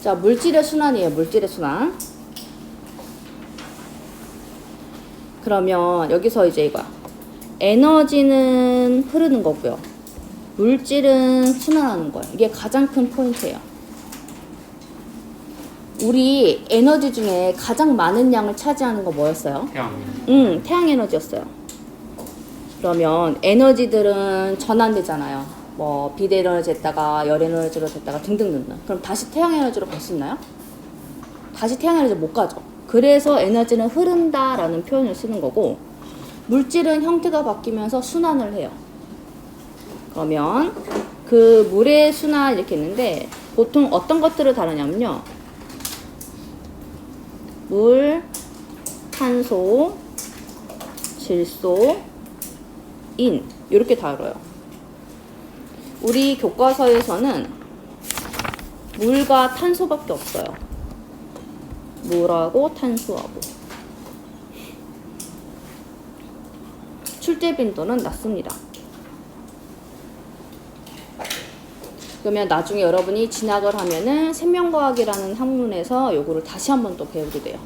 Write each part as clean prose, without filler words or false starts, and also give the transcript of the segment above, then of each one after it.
자, 물질의 순환이에요. 물질의 순환. 그러면 여기서 이제 이거야. 에너지는 흐르는 거고요. 물질은 순환하는 거예요. 이게 가장 큰 포인트예요. 우리 에너지 중에 가장 많은 양을 차지하는 거 뭐였어요? 태양. 태양 에너지였어요. 그러면 에너지들은 전환되잖아요. 뭐 비대 에너지 됐다가 열 에너지로 됐다가 등등등등. 그럼 다시 태양 에너지로 갈 수 있나요? 다시 태양 에너지 못 가죠. 그래서 에너지는 흐른다라는 표현을 쓰는 거고, 물질은 형태가 바뀌면서 순환을 해요. 그러면 그 물의 순환 이렇게 있는데 보통 어떤 것들을 다루냐면요. 물, 탄소, 질소, 인 이렇게 다뤄요. 우리 교과서에서는 물과 탄소밖에 없어요. 물하고 탄소하고. 출제 빈도는 낮습니다. 그러면 나중에 여러분이 진학을 하면은 생명과학이라는 학문에서 요거를 다시 한번 또 배우게 돼요.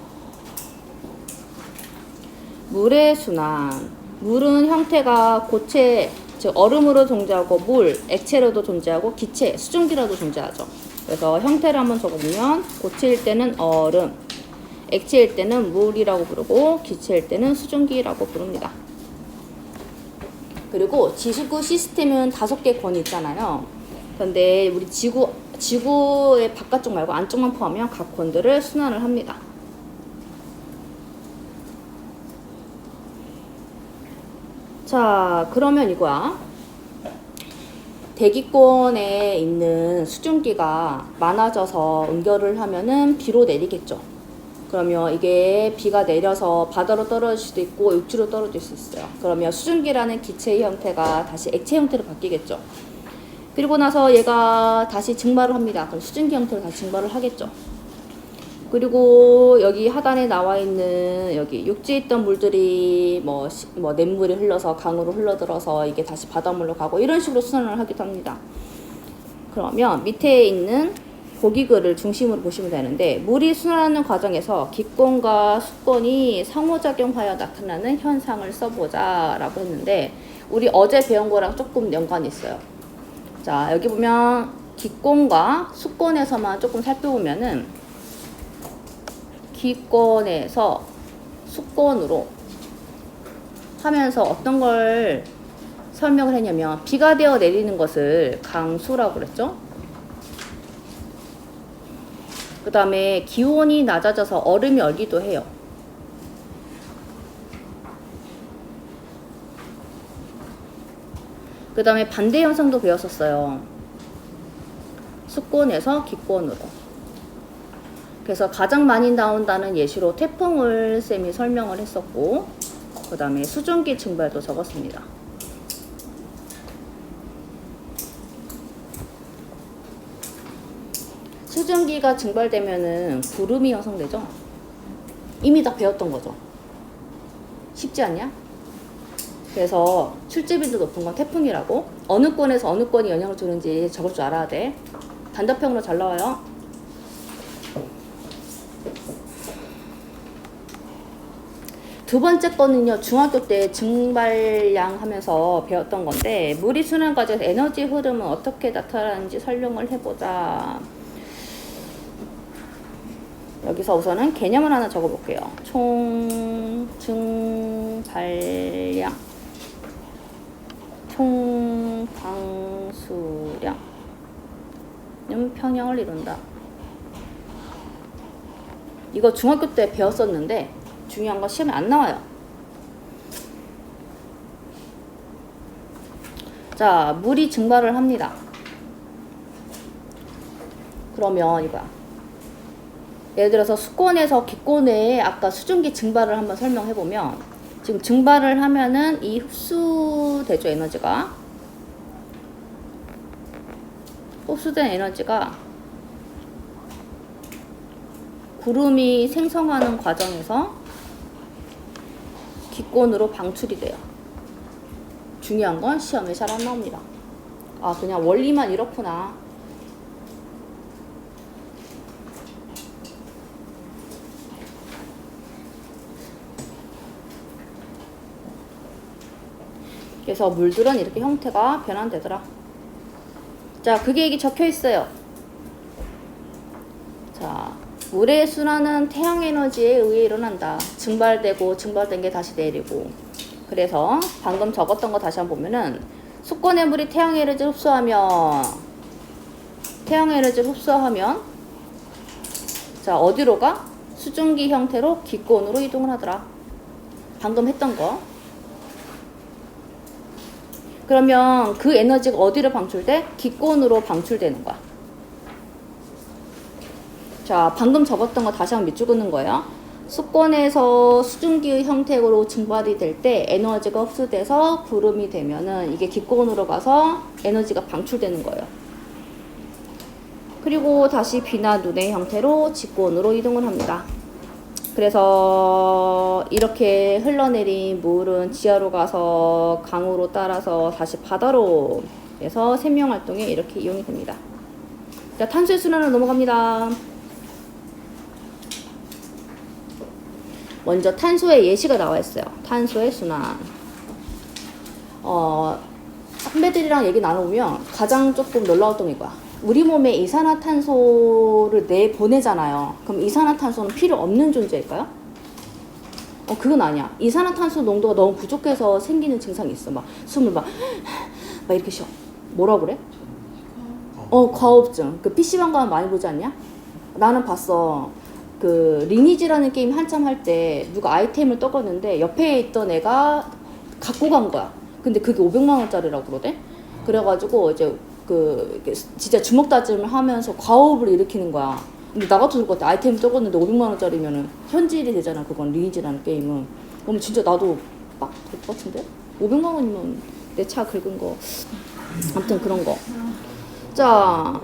물의 순환. 물은 형태가 고체, 즉 얼음으로 존재하고 물, 액체로도 존재하고 기체, 수증기로도 존재하죠. 그래서 형태를 한번 적어보면 고체일 때는 얼음, 액체일 때는 물이라고 부르고 기체일 때는 수증기라고 부릅니다. 그리고 지구 시스템은 5개 권이 있잖아요. 그런데 우리 지구의 바깥쪽 말고 안쪽만 포함하면 각 권들을 순환을 합니다. 자, 그러면 이거야. 대기권에 있는 수증기가 많아져서 응결을 하면은 비로 내리겠죠. 그러면 이게 비가 내려서 바다로 떨어질 수도 있고 육지로 떨어질 수 있어요. 그러면 수증기라는 기체의 형태가 다시 액체 형태로 바뀌겠죠. 그리고 나서 얘가 다시 증발을 합니다. 그럼 수증기 형태로 다시 증발을 하겠죠. 그리고 여기 하단에 나와 있는 여기 육지에 있던 물들이 뭐 냇물이 흘러서 강으로 흘러들어서 이게 다시 바닷물로 가고 이런 식으로 순환을 하기도 합니다. 그러면 밑에 있는 고기글을 중심으로 보시면 되는데, 물이 순환하는 과정에서 기권과 수권이 상호작용하여 나타나는 현상을 써보자 라고 했는데, 우리 어제 배운 거랑 조금 연관이 있어요. 자, 여기 보면 기권과 수권에서만 조금 살펴보면은 기권에서 수권으로 하면서 어떤 걸 설명을 했냐면, 비가 되어 내리는 것을 강수라고 그랬죠. 그 다음에 기온이 낮아져서 얼음이 얼기도 해요. 그 다음에 반대 현상도 배웠었어요. 수권에서 기권으로. 그래서 가장 많이 나온다는 예시로 태풍을 쌤이 설명을 했었고, 그 다음에 수증기 증발도 적었습니다. 수증기가 증발되면은 구름이 형성되죠. 이미 다 배웠던 거죠. 쉽지 않냐? 그래서 출제빈도 높은 건 태풍이라고. 어느 권에서 어느 권이 영향을 주는지 적을 줄 알아야 돼. 단답형으로 잘 나와요. 두 번째 거는요, 중학교 때 증발량 하면서 배웠던 건데, 물이 순환 과정에서 에너지 흐름은 어떻게 나타나는지 설명을 해보자. 여기서 우선은 개념을 하나 적어볼게요. 총 증발량, 총 방수량은 평형을 이룬다. 이거 중학교 때 배웠었는데 중요한 건 시험에 안 나와요. 자, 물이 증발을 합니다. 그러면 이거야. 예를 들어서 수권에서 기권에 아까 수증기 증발을 한번 설명해보면, 지금 증발을 하면은 이 흡수되죠, 에너지가. 흡수된 에너지가 구름이 생성하는 과정에서 기권으로 방출이 돼요. 중요한 건 시험에 잘 안 나옵니다. 아, 그냥 원리만 이렇구나. 그래서 물들은 이렇게 형태가 변환되더라. 자, 그게 여기 적혀 있어요. 자, 물의 순환은 태양 에너지에 의해 일어난다. 증발되고 증발된 게 다시 내리고. 그래서 방금 적었던 거 다시 한번 보면은 수권의 물이 태양 에너지를 흡수하면 자, 어디로 가? 수증기 형태로 기권으로 이동을 하더라. 방금 했던 거. 그러면 그 에너지가 어디로 방출돼? 기권으로 방출되는 거야. 자, 방금 적었던 거 다시 한번 밑줄 긋는 거예요. 수권에서 수증기의 형태로 증발이 될 때 에너지가 흡수돼서 구름이 되면은 이게 기권으로 가서 에너지가 방출되는 거예요. 그리고 다시 비나 눈의 형태로 직권으로 이동을 합니다. 그래서 이렇게 흘러내린 물은 지하로 가서 강으로 따라서 다시 바다로 해서 생명활동에 이렇게 이용이 됩니다. 자, 탄소의 순환으로 넘어갑니다. 먼저 탄소의 예시가 나와 있어요. 탄소의 순환. 선배들이랑 얘기 나눠보면 가장 조금 놀라웠던 게 이거야. 우리 몸에 이산화탄소를 내보내잖아요. 그럼 이산화탄소는 필요 없는 존재일까요? 그건 아니야. 이산화탄소 농도가 너무 부족해서 생기는 증상이 있어. 막 숨을 막 이렇게 쉬어. 뭐라 그래? 과호흡증. 그 PC방 가면 많이 보지 않냐? 나는 봤어. 그 리니지라는 게임 한참 할 때 누가 아이템을 떠갔는데 옆에 있던 애가 갖고 간 거야. 근데 그게 500만 원짜리라고 그러대. 그래가지고 이제 그 진짜 주먹 다짐을 하면서 과호흡을 일으키는 거야. 근데 나 같아도 그럴 것 같아. 아이템 적었는데 500만 원짜리면은 현질이 되잖아. 그건 리니지라는 게임은. 그럼 진짜 나도 빡 될 것 같은데? 500만 원이면 내 차 긁은 거. 아무튼 그런 거. 자,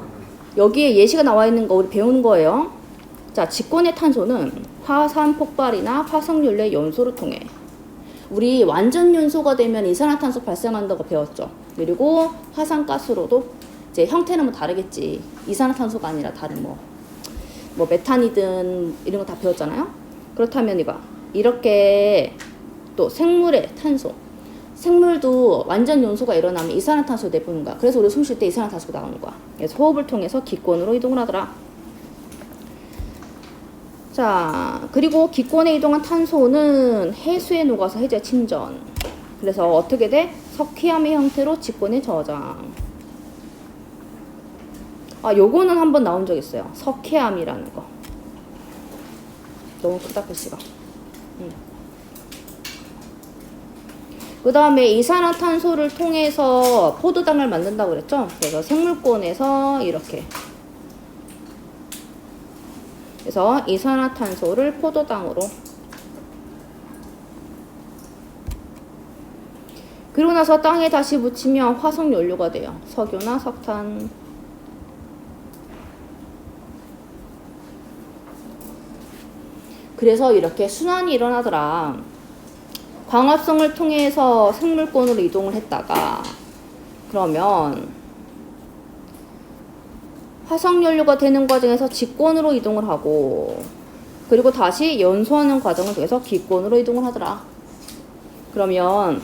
여기에 예시가 나와 있는 거 우리 배우는 거예요. 자, 직권의 탄소는 화산 폭발이나 화석연료의 연소를 통해 우리 완전 연소가 되면 이산화탄소 발생한다고 배웠죠. 그리고 화산가스로도 이제 형태는 뭐 다르겠지. 이산화탄소가 아니라 다른 뭐 메탄이든 이런 거 다 배웠잖아요. 그렇다면 이거 이렇게 또 생물의 탄소, 생물도 완전 연소가 일어나면 이산화탄소 내보는 거야. 그래서 우리 숨 쉴 때 이산화탄소가 나오는 거야. 그래서 호흡을 통해서 기권으로 이동을 하더라. 자, 그리고 기권에 이동한 탄소는 해수에 녹아서 해제 침전. 그래서 어떻게 돼? 석회암의 형태로 직권에 저장. 요거는 한번 나온 적 있어요. 석회암이라는 거. 너무 크다, 글씨가. 그 다음에 이산화탄소를 통해서 포도당을 만든다고 그랬죠? 그래서 생물권에서 이렇게. 그래서 이산화탄소를 포도당으로. 그리고 나서 땅에 다시 묻히면 화석연료가 돼요. 석유나 석탄. 그래서 이렇게 순환이 일어나더라. 광합성을 통해서 생물권으로 이동을 했다가 그러면 화석연료가 되는 과정에서 직권으로 이동을 하고 그리고 다시 연소하는 과정을 통해서 기권으로 이동을 하더라. 그러면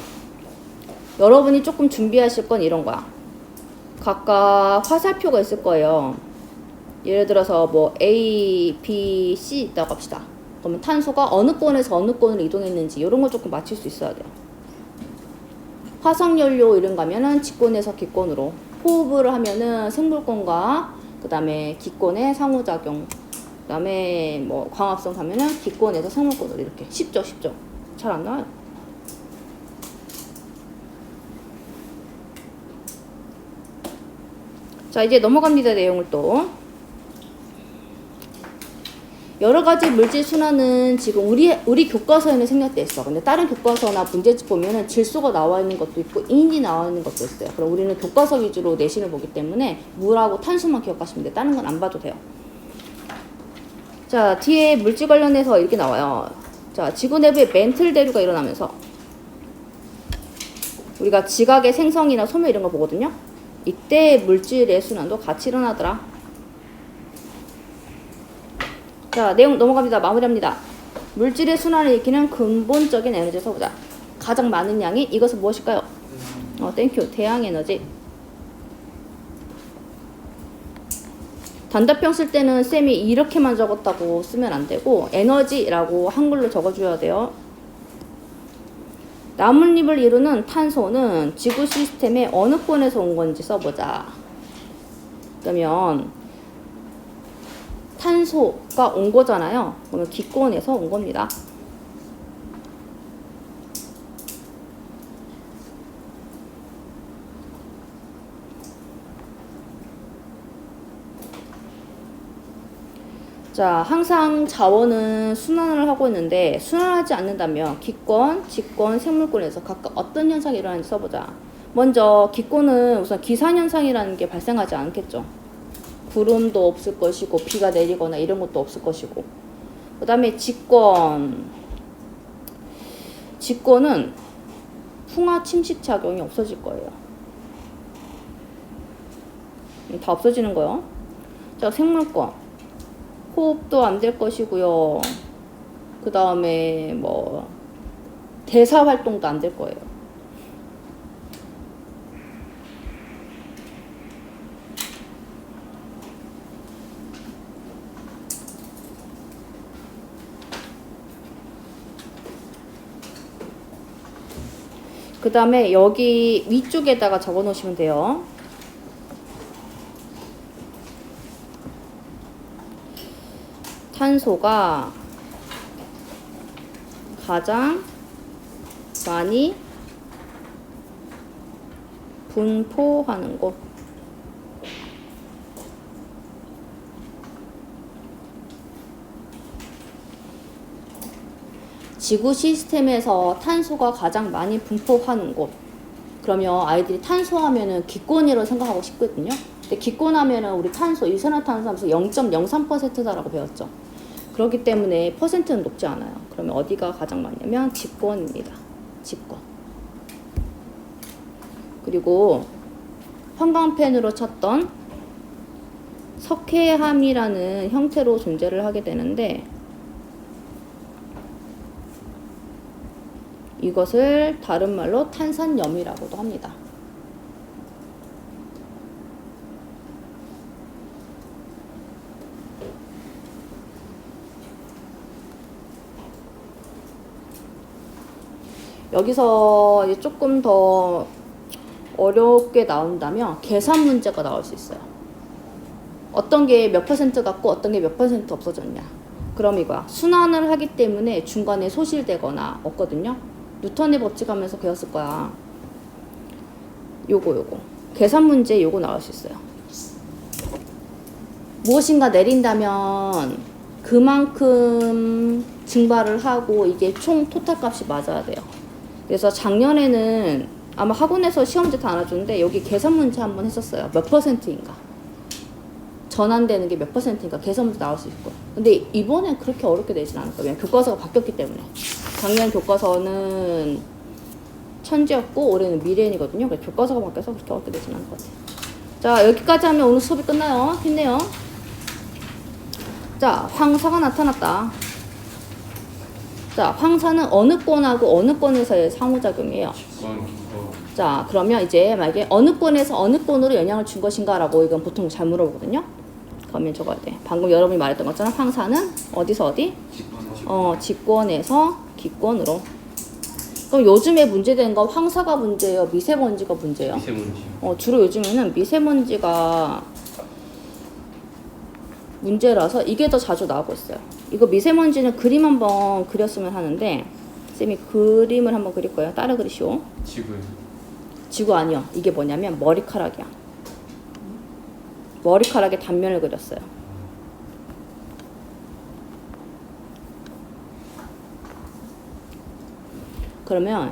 여러분이 조금 준비하실 건 이런 거야. 각각 화살표가 있을 거예요. 예를 들어서 뭐 A, B, C 있다고 합시다. 그러면 탄소가 어느 권에서 어느 권으로 이동했는지 이런 걸 조금 맞출 수 있어야 돼요. 화석연료 이런 거 하면은 직권에서 기권으로, 호흡을 하면은 생물권과 그 다음에 기권의 상호작용, 그 다음에 뭐 광합성 하면은 기권에서 생물권으로 이렇게. 쉽죠? 잘 안 나와요. 자, 이제 넘어갑니다. 내용을 또. 여러 가지 물질 순환은 지금 우리 교과서에는 생략돼 있어. 근데 다른 교과서나 문제집 보면은 질소가 나와 있는 것도 있고 인이 나와 있는 것도 있어요. 그럼 우리는 교과서 위주로 내신을 보기 때문에 물하고 탄수만 기억하시면 돼요. 다른 건 안 봐도 돼요. 자, 뒤에 물질 관련해서 이렇게 나와요. 자, 지구 내부에 멘틀 대류가 일어나면서 우리가 지각의 생성이나 소멸 이런 거 보거든요. 이때 물질의 순환도 같이 일어나더라. 자, 내용 넘어갑니다. 마무리합니다. 물질의 순환을 일으키는 근본적인 에너지 써보자. 가장 많은 양이 이것은 무엇일까요? 땡큐. 태양에너지. 단답형 쓸 때는 쌤이 이렇게만 적었다고 쓰면 안 되고 에너지라고 한글로 적어줘야 돼요. 나뭇잎을 이루는 탄소는 지구 시스템의 어느 권에서 온 건지 써보자. 그러면 탄소가 온 거잖아요. 그러면 기권에서 온 겁니다. 자, 항상 자원은 순환을 하고 있는데 순환하지 않는다면 기권, 직권, 생물권에서 각각 어떤 현상이 일어나는지 써보자. 먼저 기권은 우선 기산현상이라는 게 발생하지 않겠죠. 구름도 없을 것이고 비가 내리거나 이런 것도 없을 것이고. 그 다음에 직권은 풍화 침식 작용이 없어질 거예요. 다 없어지는 거요. 자, 생물권. 호흡도 안 될 것이고요. 그 다음에 뭐 대사 활동도 안 될 거예요. 그 다음에 여기 위쪽에다가 적어 놓으시면 돼요. 탄소가 가장 많이 분포하는 곳. 지구 시스템에서 탄소가 가장 많이 분포하는 곳. 그러면 아이들이 탄소 하면은 기권이라고 생각하고 싶거든요. 근데 기권 하면은 우리 탄소, 이산화탄소 하면서 0.03%다라고 배웠죠. 그렇기 때문에 퍼센트는 높지 않아요. 그러면 어디가 가장 많냐면 직권입니다. 직권. 그리고 형광펜으로 쳤던 석회암이라는 형태로 존재를 하게 되는데 이것을 다른 말로 탄산염이라고도 합니다. 여기서 이제 조금 더 어렵게 나온다면 계산 문제가 나올 수 있어요. 어떤 게 몇 퍼센트 같고 어떤 게 몇 퍼센트 없어졌냐. 그럼 이거야. 순환을 하기 때문에 중간에 소실되거나 없거든요. 뉴턴의 법칙 하면서 배웠을 거야. 요거. 계산 문제 요거 나올 수 있어요. 무엇인가 내린다면 그만큼 증발을 하고 이게 총 토탈 값이 맞아야 돼요. 그래서 작년에는 아마 학원에서 시험지 다 나눠주는데 여기 계산 문제 한번 했었어요. 몇 퍼센트인가. 전환되는 게 몇 퍼센트인가 계산 문제 나올 수 있고. 근데 이번엔 그렇게 어렵게 되진 않을 거예요. 교과서가 바뀌었기 때문에. 작년 교과서는 천재였고 올해는 미래인이거든요. 그래서 교과서가 바뀌어서 그렇게 어렵게 되진 않을 것 같아요. 자, 여기까지 하면 오늘 수업이 끝나요. 힘내요. 자, 황사가 나타났다. 자, 황사는 어느 권하고 어느 권에서의 상호작용이에요. 자, 그러면 이제 만약에 어느 권에서 어느 권으로 영향을 준 것인가 라고 이건 보통 잘 물어보거든요. 그러면 적어야 돼. 방금 여러분이 말했던 것처럼 황사는 어디서 어디? 직권에서 기권으로. 그럼 요즘에 문제되는 건 황사가 문제예요? 미세먼지가 문제예요? 미세먼지요. 주로 요즘에는 미세먼지가 문제라서 이게 더 자주 나오고 있어요. 이거 미세먼지는 그림 한번 그렸으면 하는데 쌤이 그림을 한번 그릴 거예요. 따라 그리시오. 지구요. 지구 아니요. 이게 뭐냐면 머리카락이야. 머리카락의 단면을 그렸어요. 그러면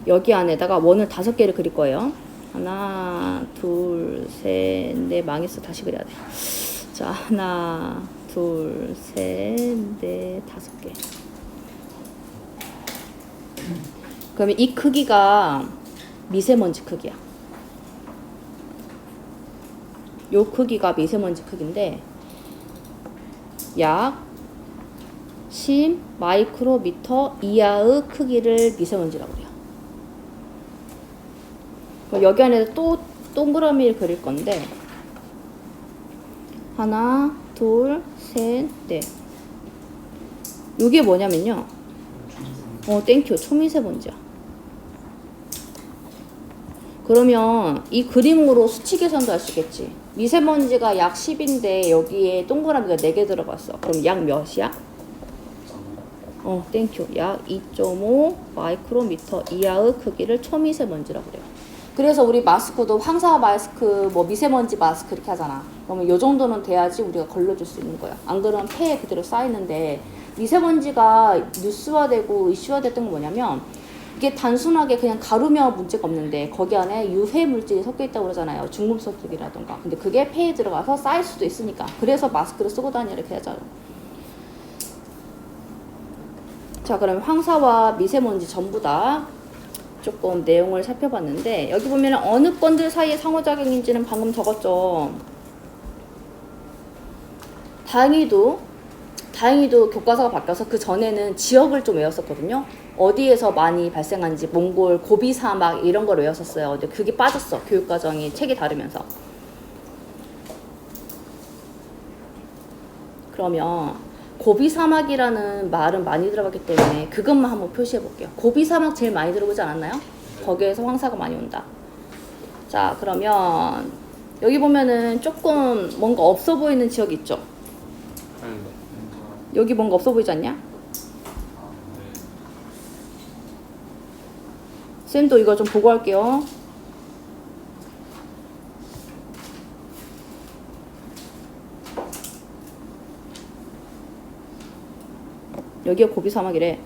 여기 안에다가 원을 5개를 그릴 거예요. 하나, 둘, 셋, 넷. 망했어. 다시 그려야 돼. 자, 하나, 둘, 셋, 넷, 5개. 그러면 이 크기가 미세먼지 크기야. 요 크기가 미세먼지 크기인데 약 10 마이크로미터 이하의 크기를 미세먼지라고 해요. 여기 안에서 또 동그라미를 그릴 건데 하나, 둘, 셋, 넷. 이게 뭐냐면요. 땡큐. 초미세먼지야. 그러면 이 그림으로 수치 계산도 할 수 있겠지. 미세먼지가 약 10인데 여기에 동그라미가 4개 들어갔어. 그럼 약 몇이야? 땡큐. 약 2.5 마이크로미터 이하의 크기를 초미세먼지라고 그래요. 그래서 우리 마스크도 황사 마스크, 뭐 미세먼지 마스크 이렇게 하잖아. 그러면 요 정도는 돼야지 우리가 걸러줄 수 있는 거야. 안 그러면 폐에 그대로 쌓이는데 미세먼지가 뉴스화되고 이슈화됐던 건 뭐냐면 이게 단순하게 그냥 가루면 문제가 없는데 거기 안에 유해 물질이 섞여 있다고 그러잖아요. 중금속이라던가. 근데 그게 폐에 들어가서 쌓일 수도 있으니까. 그래서 마스크를 쓰고 다니라 이렇게 하잖아요. 자, 그럼 황사와 미세먼지 전부 다 조금 내용을 살펴봤는데 여기 보면 어느 건들 사이의 상호작용인지는 방금 적었죠. 다행히도 교과서가 바뀌어서 그 전에는 지역을 좀 외웠었거든요. 어디에서 많이 발생한지 몽골, 고비 사막 이런 걸 외웠었어요. 근데 그게 빠졌어. 교육과정이 책이 다르면서. 그러면 고비 사막이라는 말은 많이 들어봤기 때문에 그것만 한번 표시해 볼게요. 고비 사막 제일 많이 들어보지 않았나요? 거기에서 황사가 많이 온다. 자, 그러면 여기 보면은 조금 뭔가 없어 보이는 지역이 있죠? 여기 뭔가 없어 보이지 않냐? 쌤도 이거 좀 보고 할게요. 여기가 고비 사막이래.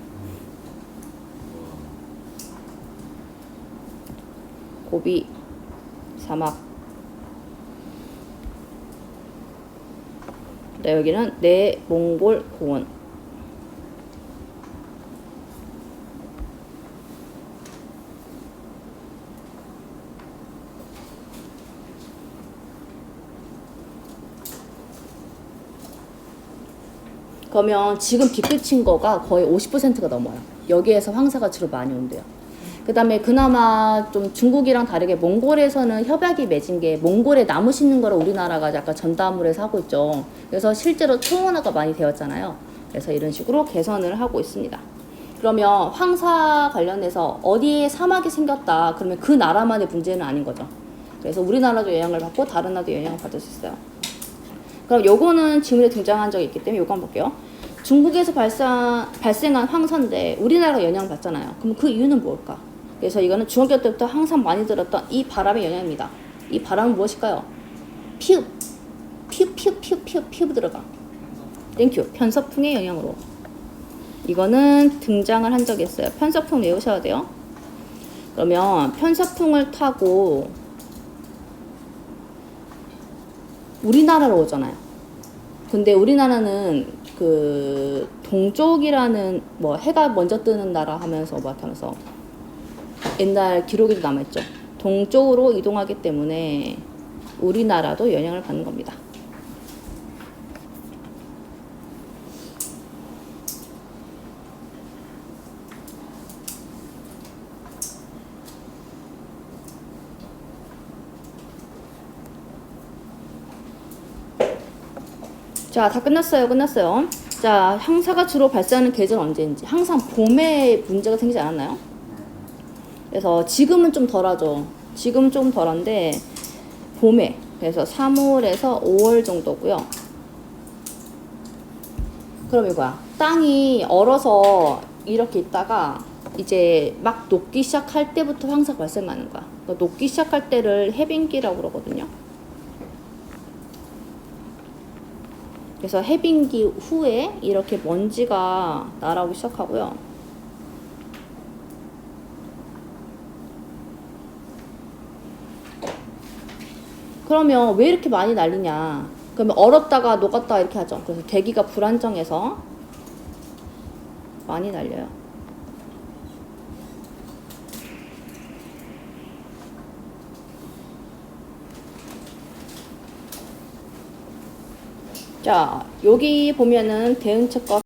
고비 사막. 네, 여기는 내몽골 공원. 그러면 지금 빗그친 거가 거의 50%가 넘어요. 여기에서 황사가 주로 많이 온대요. 그 다음에 그나마 좀 중국이랑 다르게 몽골에서는 협약이 맺은 게 몽골에 나무 심는 거를 우리나라가 약간 전담을 해서 하고 있죠. 그래서 실제로 초원화가 많이 되었잖아요. 그래서 이런 식으로 개선을 하고 있습니다. 그러면 황사 관련해서 어디에 사막이 생겼다 그러면 그 나라만의 문제는 아닌 거죠. 그래서 우리나라도 영향을 받고 다른 나라도 영향을 받을 수 있어요. 그럼 요거는 지문에 등장한 적이 있기 때문에 요거 한번 볼게요. 중국에서 발생한 황사인데 우리나라가 영향을 받잖아요. 그럼 그 이유는 뭘까? 그래서 이거는 중학교 때부터 항상 많이 들었던 이 바람의 영향입니다. 이 바람은 무엇일까요? 피읍 들어가. 땡큐. 편서풍의 영향으로. 이거는 등장을 한 적이 있어요. 편서풍 외우셔야 돼요. 그러면 편서풍을 타고 우리나라로 오잖아요. 근데 우리나라는 그 동쪽이라는 뭐 해가 먼저 뜨는 나라 하면서 막 하면서 옛날 기록에도 남아있죠. 동쪽으로 이동하기 때문에 우리나라도 영향을 받는 겁니다. 자, 다 끝났어요. 자, 황사가 주로 발생하는 계절은 언제인지. 항상 봄에 문제가 생기지 않았나요? 그래서 지금은 좀 덜하죠. 지금은 좀 덜한데 봄에. 그래서 3월에서 5월 정도고요. 그럼 이거야. 땅이 얼어서 이렇게 있다가 이제 막 녹기 시작할 때부터 황사가 발생하는 거야. 그러니까 녹기 시작할 때를 해빙기라고 그러거든요. 그래서 해빙기 후에 이렇게 먼지가 날아오기 시작하고요. 그러면 왜 이렇게 많이 날리냐? 그러면 얼었다가 녹았다 이렇게 하죠. 그래서 대기가 불안정해서 많이 날려요. 자, 여기 보면은 대응책과